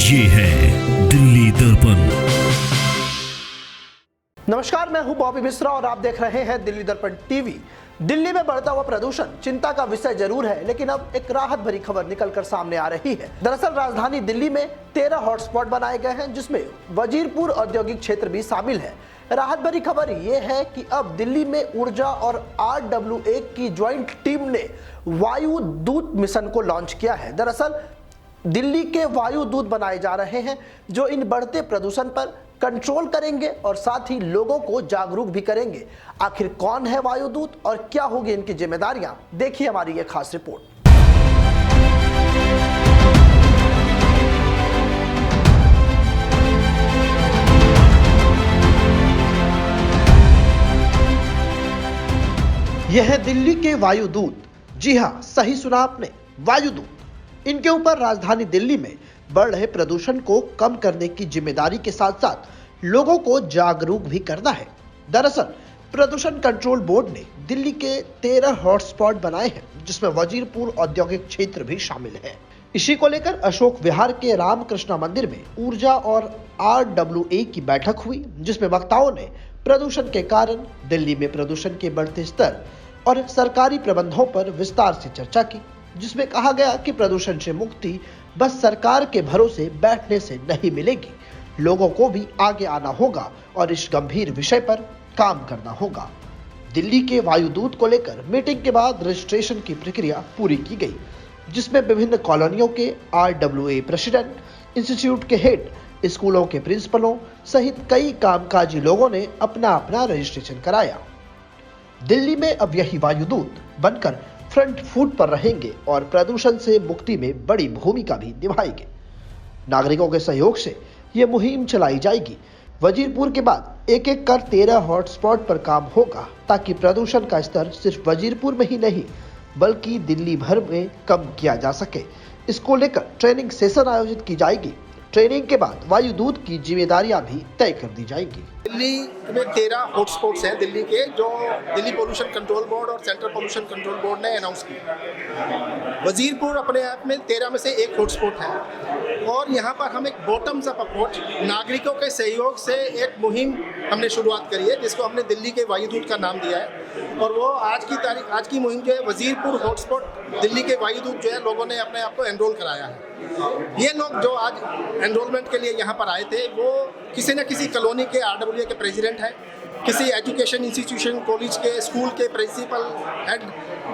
ये है दिल्ली दर्पण। नमस्कार, मैं हूं बॉबी मिश्रा और आप देख रहे हैं दिल्ली दर्पण टीवी। दिल्ली में बढ़ता हुआ प्रदूषण चिंता का विषय जरूर है, लेकिन अब एक राहत भरी खबर निकलकर सामने आ रही है। दरअसल राजधानी दिल्ली में 13 हॉटस्पॉट बनाए गए हैं, जिसमें वजीरपुर औद्योगिक क्षेत्र भी शामिल है। राहत भरी खबर यह है कि अब दिल्ली में ऊर्जा और RWA की ज्वाइंट टीम ने वायु दूत मिशन को लॉन्च किया है। दरअसल दिल्ली के वायु दूत बनाए जा रहे हैं, जो इन बढ़ते प्रदूषण पर कंट्रोल करेंगे और साथ ही लोगों को जागरूक भी करेंगे। आखिर कौन है वायु दूत और क्या होगी इनकी जिम्मेदारियां, देखिए हमारी ये खास रिपोर्ट। यह है दिल्ली के वायु दूत। जी हां, सही सुना आपने, वायु दूत। इनके ऊपर राजधानी दिल्ली में बढ़ रहे प्रदूषण को कम करने की जिम्मेदारी के साथ साथ लोगों को जागरूक भी करना है। दरअसल प्रदूषण कंट्रोल बोर्ड ने दिल्ली के 13 हॉटस्पॉट बनाए हैं, जिसमें वजीरपुर औद्योगिक क्षेत्र भी शामिल है। इसी को लेकर अशोक विहार के रामकृष्णा मंदिर में ऊर्जा और RWA की बैठक हुई, जिसमें वक्ताओं ने प्रदूषण के कारण, दिल्ली में प्रदूषण के बढ़ते स्तर और सरकारी प्रबंधों पर विस्तार से चर्चा की, जिसमें कहा गया कि प्रदूषण से मुक्ति बस सरकार के भरोसे बैठने से नहीं मिलेगी। लोगों को भी आगे आना होगा और इस गंभीर विषय पर काम करना होगा। दिल्ली के वायुदूत को लेकर मीटिंग के बाद रजिस्ट्रेशन की प्रक्रिया पूरी की गई, जिसमें विभिन्न कॉलोनियों के RWA प्रेसिडेंट, इंस्टीट्यूट के हेड, स्कूलों के प्रिंसिपलों सहित कई कामकाजी लोगों ने अपना अपना रजिस्ट्रेशन कराया। दिल्ली में अब यही वायुदूत बनकर फ्रंट फुट पर रहेंगे और प्रदूषण से मुक्ति में बड़ी भूमिका भी निभाएंगे। नागरिकों के सहयोग से ये मुहिम चलाई जाएगी। वजीरपुर के बाद एक एक कर 13 हॉटस्पॉट पर काम होगा, ताकि प्रदूषण का स्तर सिर्फ वजीरपुर में ही नहीं बल्कि दिल्ली भर में कम किया जा सके। इसको लेकर ट्रेनिंग सेशन आयोजित की जाएगी। ट्रेनिंग के बाद वायुदूत की जिम्मेदारियां भी तय कर दी जाएंगी। दिल्ली में 13 हॉटस्पॉट्स हैं दिल्ली के, जो दिल्ली पोल्यूशन कंट्रोल बोर्ड और सेंट्रल पोल्यूशन कंट्रोल बोर्ड ने अनाउंस किया। वजीरपुर अपने आप में 13 में से एक हॉटस्पॉट है और यहाँ पर हम एक बॉटम्स अप अप्रोच, नागरिकों के सहयोग से एक मुहिम हमने शुरुआत करी है, जिसको हमने दिल्ली के वायुदूत का नाम दिया है। और वो आज की मुहिम जो है वजीरपुर हॉटस्पॉट दिल्ली के वायुदूत जो है, लोगों ने अपने आप को एनरोल कराया है। ये लोग जो आज एनरोलमेंट के लिए यहाँ पर आए थे, वो किसी न किसी कॉलोनी के RWA के प्रेसिडेंट हैं, किसी एजुकेशन इंस्टीट्यूशन, कॉलेज के, स्कूल के प्रिंसिपल, हेड,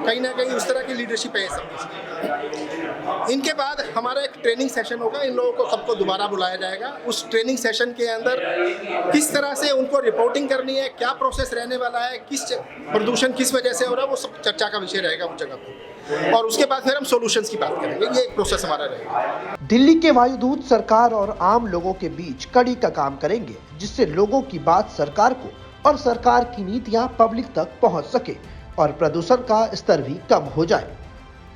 कहीं ना कहीं उस तरह की लीडरशिप है सब। इनके बाद हमारा एक ट्रेनिंग सेशन होगा। इन लोगों को सबको दोबारा बुलाया जाएगा। उस ट्रेनिंग सेशन के अंदर किस तरह से उनको रिपोर्टिंग करनी है, क्या प्रोसेस रहने वाला है, किस प्रदूषण किस वजह से हो रहा है, वो सब चर्चा का विषय रहेगा उस जगह पर। और उसके बाद फिर हम सॉल्यूशंस की बात करेंगे। ये एक प्रोसेस हमारा रहेगा। दिल्ली के वायुदूत सरकार और आम लोगों के बीच कड़ी का काम करेंगे, जिससे लोगों की बात सरकार को और सरकार की नीतियां पब्लिक तक पहुंच सके और प्रदूषण का स्तर भी कम हो जाए।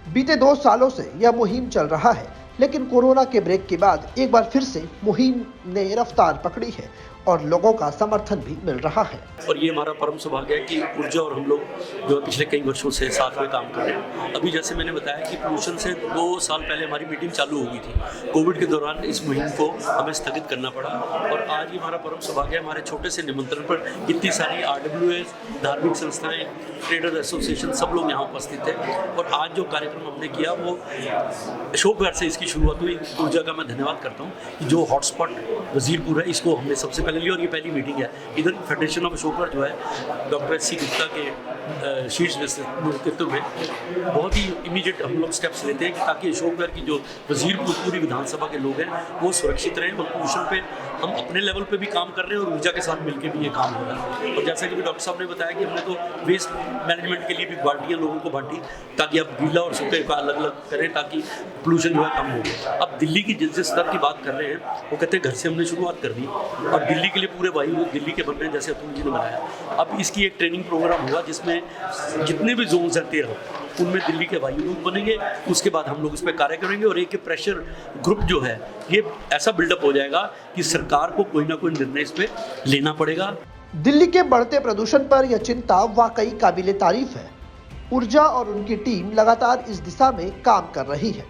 बीते 2 सालों से यह मुहिम चल रहा है, लेकिन कोरोना के ब्रेक के बाद एक बार फिर से मुहिम ने रफ्तार पकड़ी है और लोगों का समर्थन भी मिल रहा है। और ये हमारा परम सौभाग्य है कि ऊर्जा और हम लोग जो पिछले कई वर्षों से साथ में काम कर रहे हैं। अभी जैसे मैंने बताया कि पोल्यूशन से 2 साल पहले हमारी मीटिंग चालू हो गई थी। कोविड के दौरान इस मुहिम को हमें स्थगित करना पड़ा और आज ये हमारा परम सौभाग्य है, हमारे छोटे से निमंत्रण पर इतनी सारी RWA, धार्मिक संस्थाएं, ट्रेडर एसोसिएशन, सब लोग यहाँ उपस्थित थे। और आज जो कार्यक्रम हमने किया वो अशोक विहार से इसकी शुरुआत हुई। ऊर्जा का मैं धन्यवाद करता हूँ कि जो हॉटस्पॉट वजीरपुर है, इसको हमने सबसे पहले लिया और ये पहली मीटिंग है। इधर फेडरेशन ऑफ अशोक विहार जो है डॉक्टर SC गुप्ता के शीर्ष नेतृत्व में बहुत ही इमीडिएट हम लोग स्टेप्स लेते हैं कि ताकि अशोक विहार की जो वजीरपुर पूरी विधानसभा के लोग हैं वो सुरक्षित रहें। और पोल्यूशन पे हम अपने लेवल पे भी काम कर रहे हैं और ऊर्जा के साथ मिलकर भी ये काम हो रहा है। और जैसा कि भी डॉक्टर साहब ने बताया कि हमने तो वेस्ट मैनेजमेंट के लिए भी बाल्टियाँ लोगों को बांटी, ताकि आप गीला और सूखे का अलग अलग करें, ताकि पोल्यूशन जो है कम हो गया। अब दिल्ली की जिस स्तर की बात कर रहे हैं, वो कहते हैं घर से हमने शुरुआत कर दी और दिल्ली के लिए पूरे वायु दिल्ली के बन रहे हैं, जैसे अतुल जी ने बनाया। अब इसकी एक ट्रेनिंग प्रोग्राम होगा, जिसमें जितने भी जोन्स हैं 13, उनमें दिल्ली के वायुदूत बनेंगे। उसके बाद हम लोग इस पर कार्य करेंगे और एक प्रेशर ग्रुप जो है ये ऐसा बिल्डअप हो जाएगा कि सरकार को कोई ना कोई निर्णय इस पर लेना पड़ेगा। दिल्ली के बढ़ते प्रदूषण पर यह चिंता वाकई काबिले तारीफ है। ऊर्जा और उनकी टीम लगातार इस दिशा में काम कर रही है।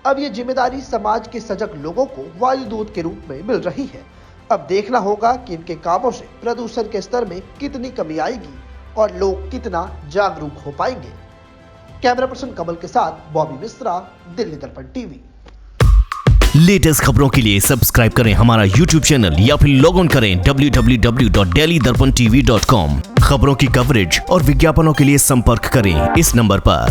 अब ये जिम्मेदारी समाज के सजग लोगों को वायुदूत के रूप में मिल रही है। अब देखना होगा कि इनके कामों से प्रदूषण के स्तर में कितनी कमी आएगी और लोग कितना जागरूक हो पाएंगे। कैमरा पर्सन कमल के साथ बॉबी मिश्रा, दिल्ली दर्पण टीवी। लेटेस्ट खबरों के लिए सब्सक्राइब करें हमारा YouTube चैनल या फिर लॉग ऑन करें www.delhidarpantv.com। खबरों की कवरेज और विज्ञापनों के लिए संपर्क करें इस नंबर पर।